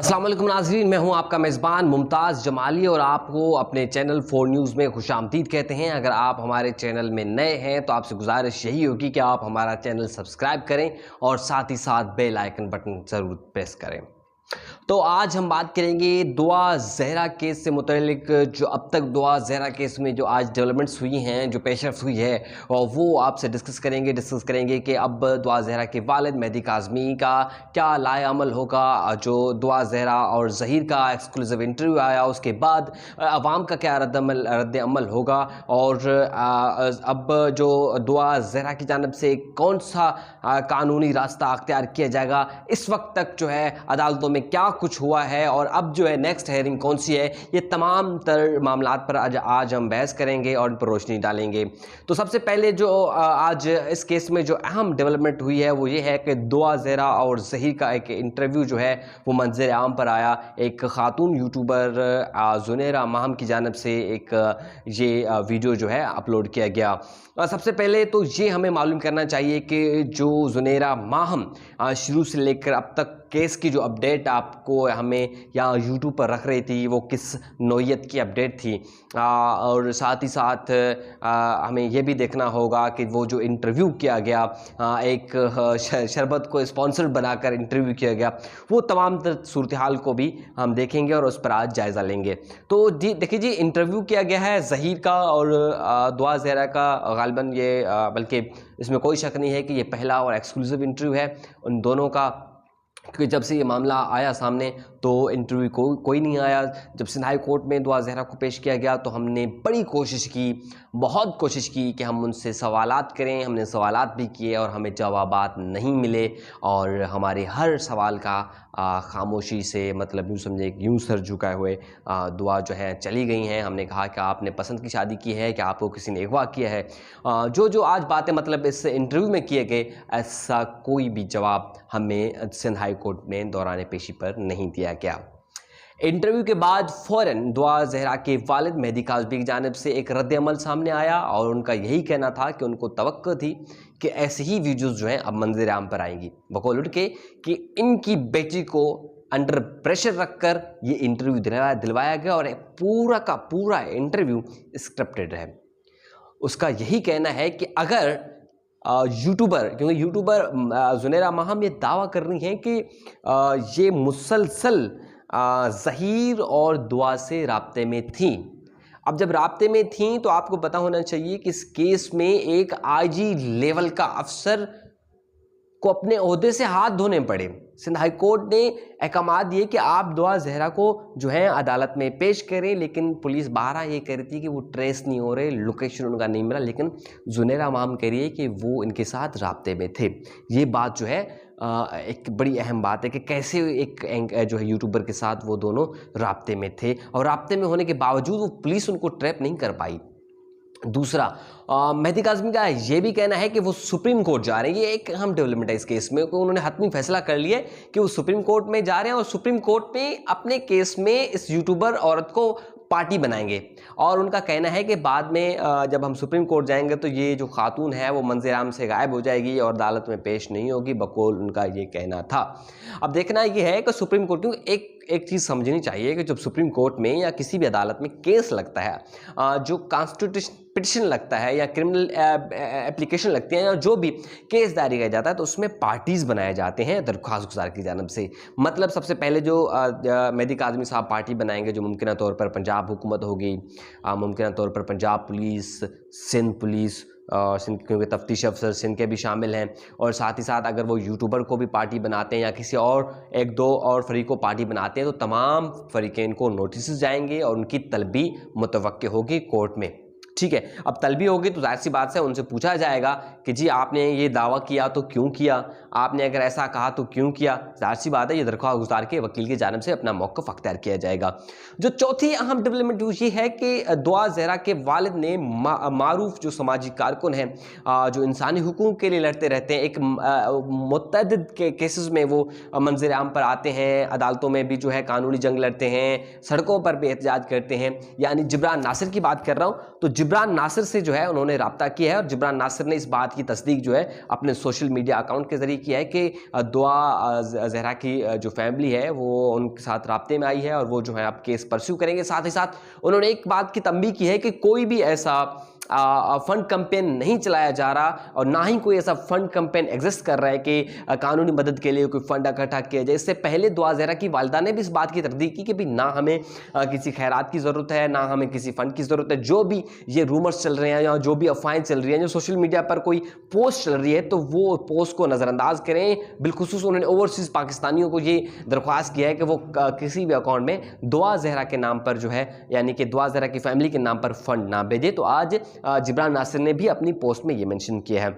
अस्सलाम वालेकुम नाज़रीन, मैं हूं आपका मेज़बान मुमताज़ जमाली और आपको अपने चैनल 4 न्यूज़ में खुशामदीद कहते हैं। अगर आप हमारे चैनल में नए हैं तो आपसे गुजारिश यही होगी कि आप हमारा चैनल सब्सक्राइब करें और साथ ही साथ बेल आइकन बटन ज़रूर प्रेस करें। तो आज हम बात करेंगे दुआ ज़हरा केस से मुतल्लिक। जो अब तक दुआ ज़हरा केस में जो आज डेवलपमेंट्स हुई हैं, जो पेशरफ्त हुई है, और वो आपसे डिस्कस करेंगे कि अब दुआ ज़हरा के वालिद मेहदी काज़मी का क्या लाए अमल होगा। जो दुआ ज़हरा और ज़हीर का एक्सक्लूसिव इंटरव्यू आया, उसके बाद अवाम का क्या रद्द अमल होगा, और अब जो दुआ ज़हरा की जानब से कौन सा कानूनी रास्ता अख्तियार किया जाएगा, इस वक्त तक जो है अदालतों में क्या कुछ हुआ है, और अब जो है नेक्स्ट हेयरिंग कौन सी है, ये तमाम तर मामलात पर आज हम बहस करेंगे और इन पर रोशनी डालेंगे। तो सबसे पहले जो आज इस केस में जो अहम डेवलपमेंट हुई है वो ये है कि दुआ ज़हरा और ज़हीर का एक इंटरव्यू जो है वो मंज़र आम पर आया। एक ख़ातून यूट्यूबर ज़ुनैरा माहम की जानब से एक ये वीडियो जो है अपलोड किया गया। सबसे पहले तो ये हमें मालूम करना चाहिए कि जो ज़ुनैरा माहम शुरू से लेकर अब तक केस की जो अपडेट आपको हमें यहाँ यूट्यूब पर रख रही थी, वो किस नौइयत की अपडेट थी, और साथ ही साथ हमें ये भी देखना होगा कि वो जो इंटरव्यू किया गया, एक शरबत को स्पॉन्सर बनाकर इंटरव्यू किया गया, वो तमाम सूरत हाल को भी हम देखेंगे और उस पर आज जायज़ा लेंगे। तो जी देखिए जी, इंटरव्यू किया गया है ज़हीर का और दुआ ज़हरा का, गालिबन ये बल्कि इसमें कोई शक नहीं है कि ये पहला और एक्सक्लूसिव इंटरव्यू है उन दोनों का, क्योंकि जब से ये मामला आया सामने तो इंटरव्यू कोई नहीं आया। जब सिंध हाई कोर्ट में दुआ ज़हरा को पेश किया गया तो हमने बड़ी कोशिश की, बहुत कोशिश की कि हम उनसे सवालात करें, हमने सवालात भी किए और हमें जवाबात नहीं मिले, और हमारे हर सवाल का खामोशी से, मतलब यूँ समझे यूँ सर झुकाए हुए दुआ जो है चली गई हैं। हमने कहा कि आपने पसंद की शादी की है, कि आपको किसी ने अगवा किया है, जो आज बातें मतलब इस इंटरव्यू में किए गए, ऐसा कोई भी जवाब हमें सिंध हाई कोर्ट में दौरान पेशी पर नहीं दिया गया। इंटरव्यू के बाद फ़ौरन दुआ ज़हरा के वालिद मेहदी काज़मी की जानिब से एक रद्द अमल सामने आया, और उनका यही कहना था कि उनको तवक्को थी कि ऐसे ही वीडियोज़ जो हैं अब मंज़र आम पर आएंगी, बकौल उनके कि इनकी बेटी को अंडर प्रेशर रखकर ये इंटरव्यू दिलवाया गया, और पूरा का पूरा इंटरव्यू स्क्रिप्टेड है। उसका यही कहना है कि अगर यूट्यूबर, क्योंकि यूट्यूबर ज़ुनैरा माहम ये दावा कर रही हैं कि ये मुसलसल ज़हीर और दुआ से राब्ते में थी। अब जब राब्ते में थी तो आपको पता होना चाहिए कि इस केस में एक आईजी लेवल का अफसर को अपने ओहदे से हाथ धोने पड़े। सिंध हाई कोर्ट ने अहकाम दिए कि आप दुआ ज़हरा को जो है अदालत में पेश करें, लेकिन पुलिस बारहा ये कह रही थी कि वो ट्रेस नहीं हो रहे, लोकेशन उनका नहीं मिला, लेकिन ज़ुनैरा माहम कह रही है कि वो इनके साथ राब्ते में थे। ये बात जो है एक बड़ी अहम बात है कि कैसे एक जो है यूट्यूबर के साथ वो दोनों राब्ते में थे, और राब्ते में होने के बावजूद वो पुलिस उनको ट्रैप नहीं कर पाई। दूसरा, मेहदी काज़मी का ये भी कहना है कि वो सुप्रीम कोर्ट जा रहे हैं। ये एक अहम डेवलपमेंट है इस केस में, उन्होंने हतमी फैसला कर लिया कि वो सुप्रीम कोर्ट में जा रहे हैं, और सुप्रीम कोर्ट में अपने केस में इस यूट्यूबर औरत को पार्टी बनाएंगे, और उनका कहना है कि बाद में जब हम सुप्रीम कोर्ट जाएंगे तो ये जो खातून है वो मंज़र आम से गायब हो जाएगी और अदालत में पेश नहीं होगी, बकौल उनका ये कहना था। अब देखना ये है कि सुप्रीम कोर्ट, क्योंकि एक चीज़ समझनी चाहिए कि जब सुप्रीम कोर्ट में या किसी भी अदालत में केस लगता है, जो कॉन्स्टिट्यूशन पिटिशन लगता है या क्रिमिनल एप्लीकेशन लगती है, या जो भी केस दायर किया जाता है, तो उसमें पार्टीज़ बनाए जाते हैं दरख्वास्त गुजार की जानब से। मतलब सबसे पहले जो मेहदी काज़मी साहब पार्टी बनाएंगे, जो मुमकिन तौर पर पंजाब हुकूमत होगी, मुमकिन तौर पर पंजाब पुलिस, सिंध पुलिस, सिंध, क्योंकि तफ्तीश अफसर सिंध के भी शामिल हैं, और साथ ही साथ अगर वो यूट्यूबर को भी पार्टी बनाते हैं या किसी और एक दो और फरीक को पार्टी बनाते हैं, तो तमाम फरीक़ैन को नोटिस जाएंगे और उनकी तलबी मुतवक्के होगी कोर्ट में। ठीक है, अब तलबी होगी तो जाहिर सी बात से उनसे पूछा जाएगा कि जी आपने ये दावा किया तो क्यों किया, आपने अगर ऐसा कहा तो क्यों किया। जाहिर सी बात है ये दरख्वास्त गुजार के वकील की जानिब से अपना मौक़िफ़ अख्तियार किया जाएगा। जो चौथी अहम डेवलपमेंट हुई है कि दुआ ज़हरा के वालिद ने मारूफ जो समाजी कारकुन हैं, जो इंसानी हुकूक के लिए लड़ते रहते हैं, एक मुतअद्दिद के केसेस में वो मंज़र आम पर आते हैं, अदालतों में भी जो है कानूनी जंग लड़ते हैं, सड़कों पर भी एहतजाज करते हैं, यानी जिब्रान नासिर की बात कर रहा हूँ। तो जिब्रान नासिर से जो है उन्होंने राब्ता किया है, और जिब्रान नासिर ने इस बात की तस्दीक जो है अपने सोशल मीडिया अकाउंट के ज़रिए किया है कि दुआ ज़हरा की जो फैमिली है वो उनके साथ राब्ते में आई है और वो जो है अब केस परस्यू करेंगे। साथ ही साथ उन्होंने एक बात की तंबीह की है कि कोई भी ऐसा फंड कैंपेन नहीं चलाया जा रहा और ना ही कोई ऐसा फंड कैंपेन एग्जिस्ट कर रहा है कि कानूनी मदद के लिए कोई फंड इकट्ठा किया जाए। इससे पहले दुआ ज़हरा की वालिदा ने भी इस बात की तरदीद की कि भी ना हमें किसी खैरात की ज़रूरत है, ना हमें किसी फंड की ज़रूरत है। जो भी ये रूमर्स चल रहे हैं या जो भी अफवाहें चल रही हैं, जो सोशल मीडिया पर कोई पोस्ट चल रही है, तो वो पोस्ट को नज़रअंदाज करें। बिलखुसूस उन्होंने ओवरसीज़ पाकिस्तानियों को ये दरख्वास्त किया है कि वो किसी भी अकाउंट में दुआ ज़हरा के नाम पर जो है, यानी कि दुआ ज़हरा की फैमिली के नाम पर फंड ना भेजे। तो आज जिब्रान नासिर ने भी अपनी पोस्ट में ये मेंशन किया है।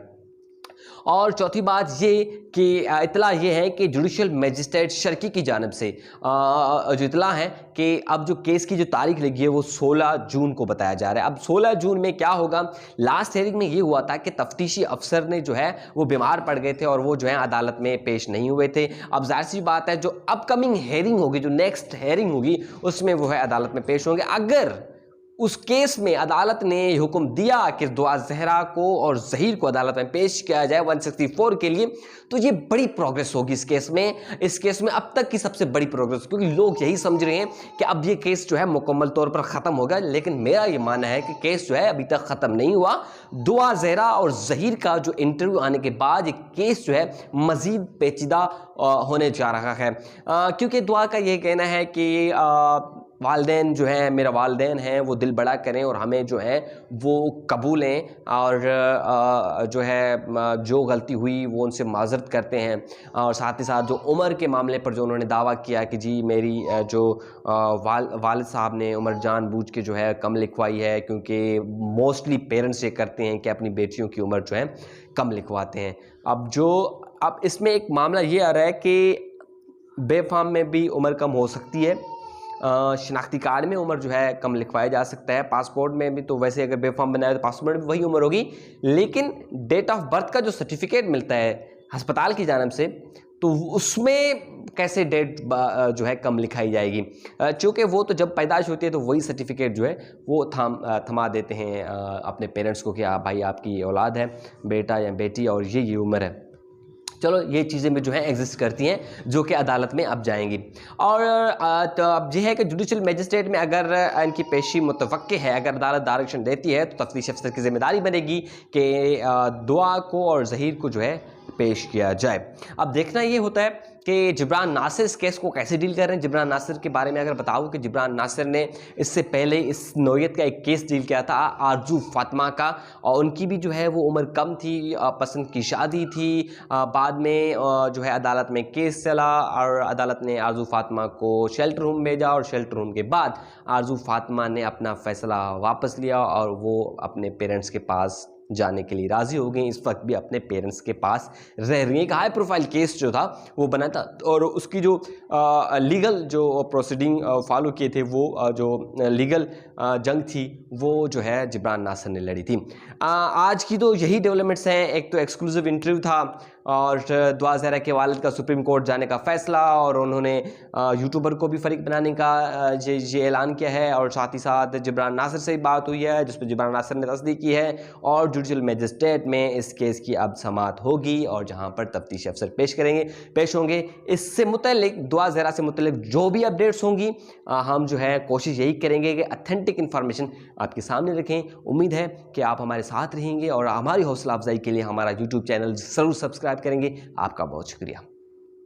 और चौथी बात ये कि इतला ये है कि जुडिशल मजिस्ट्रेट शर्की की जानिब से जो इतला है कि अब जो केस की जो तारीख लगी है वो 16 जून को बताया जा रहा है। अब 16 जून में क्या होगा, लास्ट हेयरिंग में ये हुआ था कि तफ्तीशी अफसर ने जो है वो बीमार पड़ गए थे और वो जो है अदालत में पेश नहीं हुए थे। अब जाहिर सी बात है जो अपकमिंग हेयरिंग होगी, जो नेक्स्ट हेयरिंग होगी, उसमें वो है अदालत में पेश होंगे। अगर उस केस में अदालत ने हुक्म दिया कि दुआ ज़हरा को और ज़हीर को अदालत में पेश किया जाए 164 के लिए, तो ये बड़ी प्रोग्रेस होगी इस केस में। इस केस में अब तक की सबसे बड़ी प्रोग्रेस, क्योंकि लोग यही समझ रहे हैं कि अब ये केस जो है मुकम्मल तौर पर ख़त्म हो गया, लेकिन मेरा ये मानना है कि केस जो है अभी तक ख़त्म नहीं हुआ। दुआ ज़हरा और ज़हीर का जो इंटरव्यू आने के बाद ये केस जो है मज़ीद पेचीदा होने जा रहा है, क्योंकि दुआ का ये कहना है कि वालदेन जो हैं, मेरा वालदेन हैं, वो दिल बड़ा करें और हमें जो है वो कबूलें और जो है जो गलती हुई वो उनसे माज़रत करते हैं। और साथ ही साथ जो उमर के मामले पर जो उन्होंने दावा किया कि जी मेरी जो वालिद साहब ने उमर जानबूझ के जो है कम लिखवाई है, क्योंकि मोस्टली पेरेंट्स ये करते हैं कि अपनी बेटियों की उम्र जो है कम लिखवाते हैं। अब इसमें एक मामला ये आ रहा है कि बेफाम में भी उम्र कम हो सकती है, शनाख्ती कार्ड में उम्र जो है कम लिखवाया जा सकता है, पासपोर्ट में भी तो वैसे अगर बेफाम बनाए तो पासपोर्ट में भी वही उम्र होगी, लेकिन डेट ऑफ बर्थ का जो सर्टिफिकेट मिलता है अस्पताल की जानिब से, तो उसमें कैसे डेट जो है कम लिखाई जाएगी, चूँकि वो तो जब पैदाइश होती है तो वही सर्टिफिकेट जो है वो थमा देते हैं अपने पेरेंट्स को कि भाई आपकी औलाद है, बेटा या बेटी, और ये उम्र है। चलो ये चीज़ें भी जो है एग्जिस्ट करती हैं जो कि अदालत में अब जाएंगी। और तो अब ये है कि जुडिशल मजिस्ट्रेट में अगर इनकी पेशी मुतवक्के है, अगर अदालत डायरेक्शन देती है तो तफ्तीश अफसर की जिम्मेदारी बनेगी कि दुआ को और ज़हीर को जो है पेश किया जाए। अब देखना ये होता है कि जिब्रान नासिर इस केस को कैसे डील कर रहे हैं। जिब्रान नासिर के बारे में अगर बताऊं कि जिब्रान नासिर ने इससे पहले इस नौयत का एक केस डील किया था आरजू फातिमा का, और उनकी भी जो है वो उम्र कम थी, पसंद की शादी थी। बाद में जो है अदालत में केस चला और अदालत ने आरजू फातिमा को शेल्टर होम भेजा, और शेल्टर होम के बाद आरजू फातिमा ने अपना फ़ैसला वापस लिया और वो अपने पेरेंट्स के पास जाने के लिए राज़ी हो गई। इस वक्त भी अपने पेरेंट्स के पास रह रही हैं। एक हाई प्रोफाइल केस जो था वो बना था और उसकी जो लीगल जो प्रोसीडिंग फॉलो किए थे, वो जो लीगल जंग थी वो जो है जिब्रान नासिर ने लड़ी थी। आज की तो यही डेवलपमेंट्स हैं। एक तो एक्सक्लूसिव इंटरव्यू था और दुआ ज़हरा के वालिद का सुप्रीम कोर्ट जाने का फ़ैसला, और उन्होंने यूट्यूबर को भी फरीक बनाने का ये ऐलान किया है, और साथ ही साथ जिब्रान नासिर से बात हुई है जिस पर जिब्रान नासिर ने तस्दीक की है, और जुडिशल मजिस्ट्रेट में इस केस की अब समाअत होगी और जहां पर तफ्तीशी अफसर पेश होंगे। इससे मुतल्लिक दुआ ज़हरा से मुतल्लिक जो भी अपडेट्स होंगी हम जो है कोशिश यही करेंगे कि अथेंटिक इन्फॉर्मेशन आपके सामने रखें। उम्मीद है कि आप हमारे साथ रहेंगे और हमारी हौसला अफजाई के लिए हमारा यूट्यूब चैनल ज़रूर सब्सक्राइब करेंगे। आपका बहुत शुक्रिया।